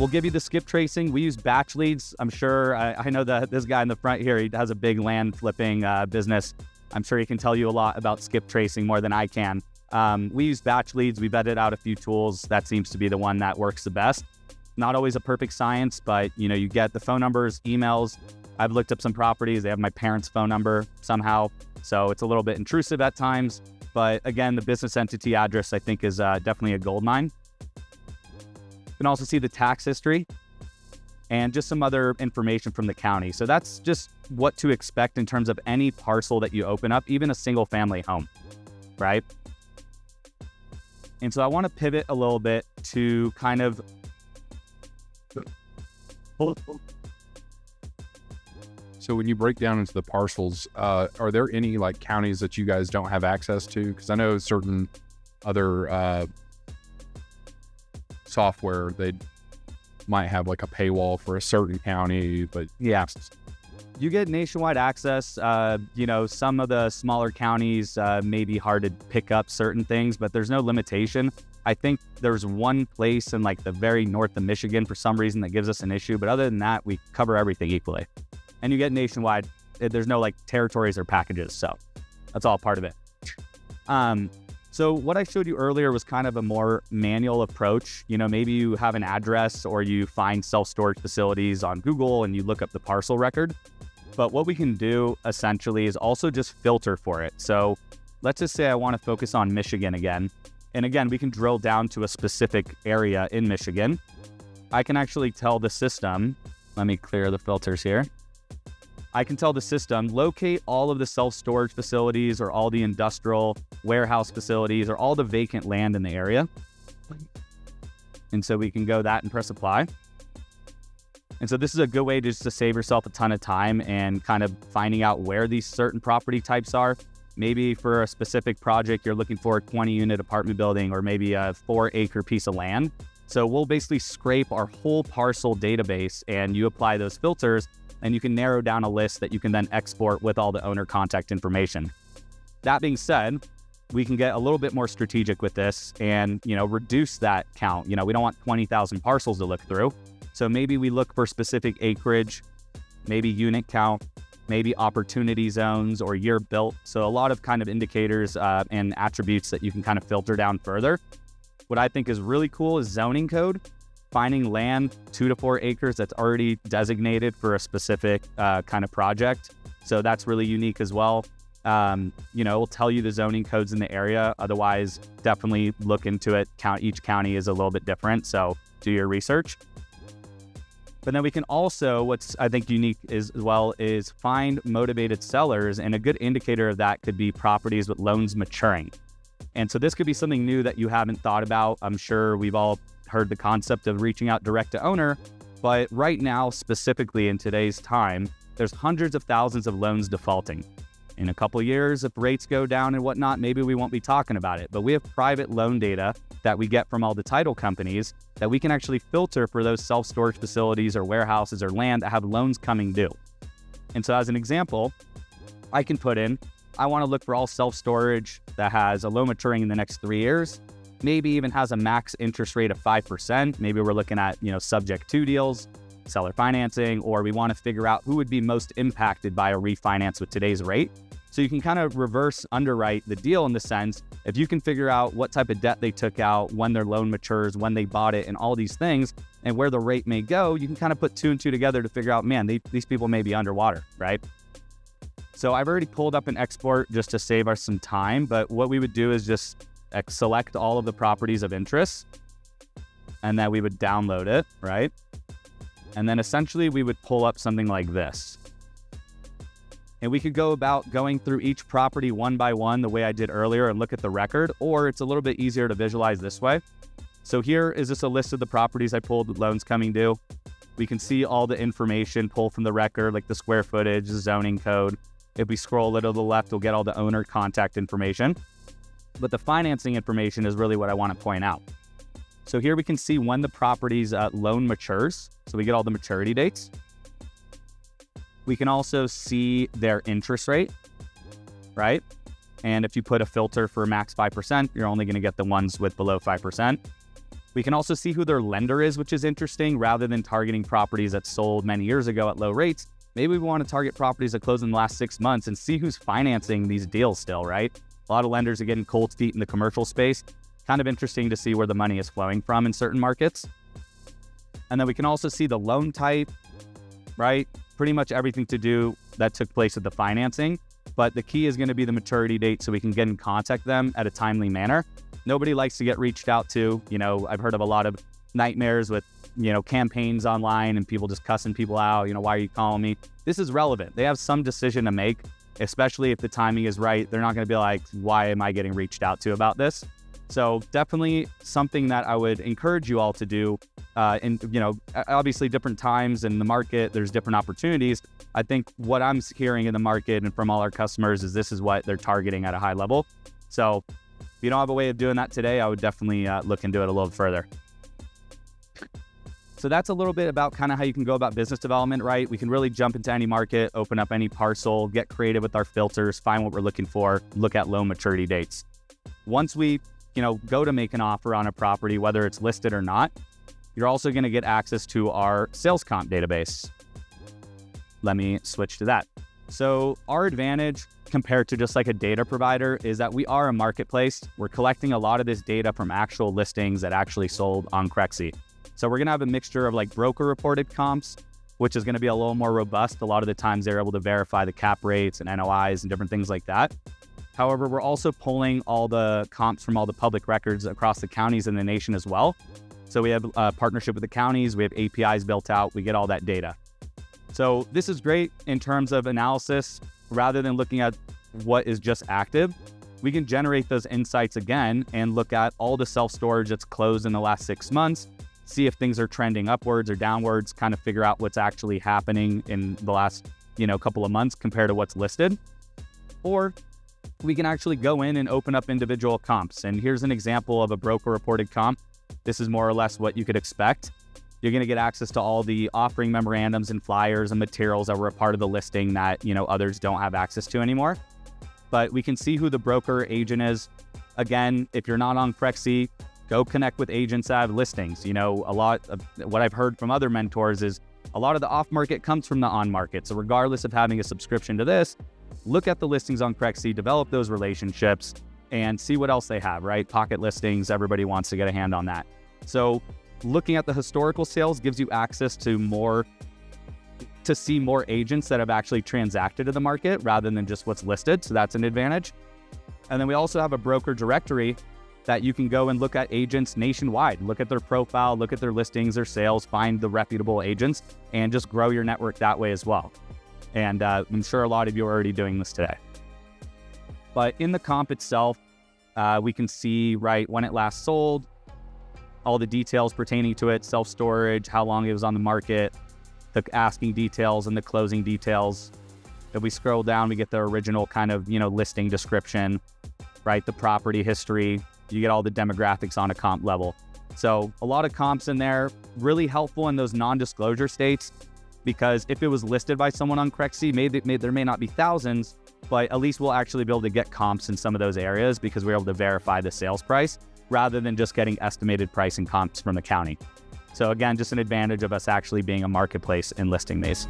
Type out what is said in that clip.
We'll give you the skip tracing. We use batch leads. I'm sure, I know that this guy in the front here, he has a big land flipping business. I'm sure he can tell you a lot about skip tracing more than I can. We use batch leads. We vetted out a few tools. That seems to be the one that works the best. Not always a perfect science, but you get the phone numbers, emails. I've looked up some properties. They have my parents' phone number somehow. So it's a little bit intrusive at times. But again, the business entity address, I think, is definitely a gold mine. You can also see the tax history and just some other information from the county. So that's just what to expect in terms of any parcel that you open up, even a single family home, right? And so I want to pivot a little bit to kind of So when you break down into the parcels, are there any like counties that you guys don't have access to? Because I know certain other software, they might have like a paywall for a certain county, but yeah, you get nationwide access. Some of the smaller counties may be hard to pick up certain things, but there's no limitation. I think there's one place in like the very north of Michigan for some reason that gives us an issue, but other than that, we cover everything equally. And you get nationwide. There's no like territories or packages, so that's all part of it. So what I showed you earlier was kind of a more manual approach. Maybe you have an address or you find self-storage facilities on Google and you look up the parcel record. But what we can do essentially is also just filter for it. So let's just say I want to focus on Michigan again. And again, we can drill down to a specific area in Michigan. I can actually tell the system, let me clear the filters here. I can tell the system, locate all of the self-storage facilities or all the industrial warehouse facilities or all the vacant land in the area. And so we can go that and press apply. And so this is a good way just to save yourself a ton of time and kind of finding out where these certain property types are. Maybe for a specific project, you're looking for a 20-unit apartment building or maybe a 4-acre piece of land. So we'll basically scrape our whole parcel database and you apply those filters and you can narrow down a list that you can then export with all the owner contact information. That being said, we can get a little bit more strategic with this and, reduce that count. We don't want 20,000 parcels to look through. So maybe we look for specific acreage, maybe unit count, maybe opportunity zones or year built. So a lot of kind of indicators and attributes that you can kind of filter down further. What I think is really cool is zoning code. Finding land 2 to 4 acres that's already designated for a specific kind of project. So that's really unique as well. It'll tell you the zoning codes in the area. Otherwise, definitely look into it. Each county is a little bit different, so do your research. But then we can also, what's I think unique as well, is find motivated sellers. And a good indicator of that could be properties with loans maturing. And so this could be something new that you haven't thought about. I'm sure we've all heard the concept of reaching out direct to owner, but right now, specifically in today's time, there's hundreds of thousands of loans defaulting. In a couple of years, if rates go down and whatnot, maybe we won't be talking about it, but we have private loan data that we get from all the title companies that we can actually filter for those self-storage facilities or warehouses or land that have loans coming due. And so as an example, I can put in, I want to look for all self-storage that has a loan maturing in the next 3 years, maybe even has a max interest rate of 5%. Maybe we're looking at, subject to deals, seller financing, or we want to figure out who would be most impacted by a refinance with today's rate. So you can kind of reverse underwrite the deal in the sense, if you can figure out what type of debt they took out, when their loan matures, when they bought it, and all these things, and where the rate may go, you can kind of put 2 and 2 together to figure out, man, these people may be underwater, right? So I've already pulled up an export just to save us some time, but what we would do is just select all of the properties of interest, and then we would download it, right? And then essentially we would pull up something like this. And we could go about going through each property one by one the way I did earlier and look at the record, or it's a little bit easier to visualize this way. So here is just a list of the properties I pulled with loans coming due. We can see all the information pulled from the record, like the square footage, the zoning code. If we scroll a little to the left, we'll get all the owner contact information. But the financing information is really what I want to point out. So here we can see when the property's loan matures. So we get all the maturity dates. We can also see their interest rate, right? And if you put a filter for max 5%, you're only going to get the ones with below 5%. We can also see who their lender is, which is interesting. Rather than targeting properties that sold many years ago at low rates, maybe we want to target properties that closed in the last 6 months and see who's financing these deals still, right? A lot of lenders are getting cold feet in the commercial space. Kind of interesting to see where the money is flowing from in certain markets. And then we can also see the loan type, right? Pretty much everything to do that took place with the financing. But the key is going to be the maturity date so we can get in contact them at a timely manner. Nobody likes to get reached out to. I've heard of a lot of nightmares with, campaigns online and people just cussing people out. Why are you calling me? This is relevant. They have some decision to make, especially if the timing is right. They're not going to be like, why am I getting reached out to about this? So definitely something that I would encourage you all to do. Obviously different times in the market, there's different opportunities. I think what I'm hearing in the market and from all our customers is this is what they're targeting at a high level. So if you don't have a way of doing that today, I would definitely look into it a little further. So that's a little bit about kind of how you can go about business development, right? We can really jump into any market, open up any parcel, get creative with our filters, find what we're looking for, look at loan maturity dates. Once we, go to make an offer on a property, whether it's listed or not, you're also going to get access to our sales comp database. Let me switch to that. So our advantage compared to just like a data provider is that we are a marketplace. We're collecting a lot of this data from actual listings that actually sold on Crexi. So we're going to have a mixture of like broker reported comps, which is going to be a little more robust. A lot of the times they're able to verify the cap rates and NOIs and different things like that. However, we're also pulling all the comps from all the public records across the counties in the nation as well. So we have a partnership with the counties, we have APIs built out, we get all that data. So this is great in terms of analysis. Rather than looking at what is just active, we can generate those insights again and look at all the self-storage that's closed in the last 6 months, see if things are trending upwards or downwards, kind of figure out what's actually happening in the last, couple of months compared to what's listed. Or we can actually go in and open up individual comps. And here's an example of a broker reported comp. This is more or less what you could expect. You're going to get access to all the offering memorandums and flyers and materials that were a part of the listing that, others don't have access to anymore. But we can see who the broker agent is. Again, if you're not on Crexi, go connect with agents that have listings. A lot of what I've heard from other mentors is a lot of the off market comes from the on market. So regardless of having a subscription to this, look at the listings on Crexi, develop those relationships, and see what else they have, right? Pocket listings, everybody wants to get a hand on that. So looking at the historical sales gives you access to see more agents that have actually transacted in the market rather than just what's listed. So that's an advantage. And then we also have a broker directory that you can go and look at agents nationwide, look at their profile, look at their listings, their sales, find the reputable agents, and just grow your network that way as well. And I'm sure a lot of you are already doing this today. But in the comp itself, we can see, right, when it last sold, all the details pertaining to it, self-storage, how long it was on the market, the asking details and the closing details. If we scroll down, we get the original kind of, listing description, right? The property history, you get all the demographics on a comp level. So a lot of comps in there, really helpful in those non-disclosure states, because if it was listed by someone on Crexi, there may not be thousands, but at least we'll actually be able to get comps in some of those areas because we're able to verify the sales price rather than just getting estimated price and comps from the county. So again, just an advantage of us actually being a marketplace and listing these.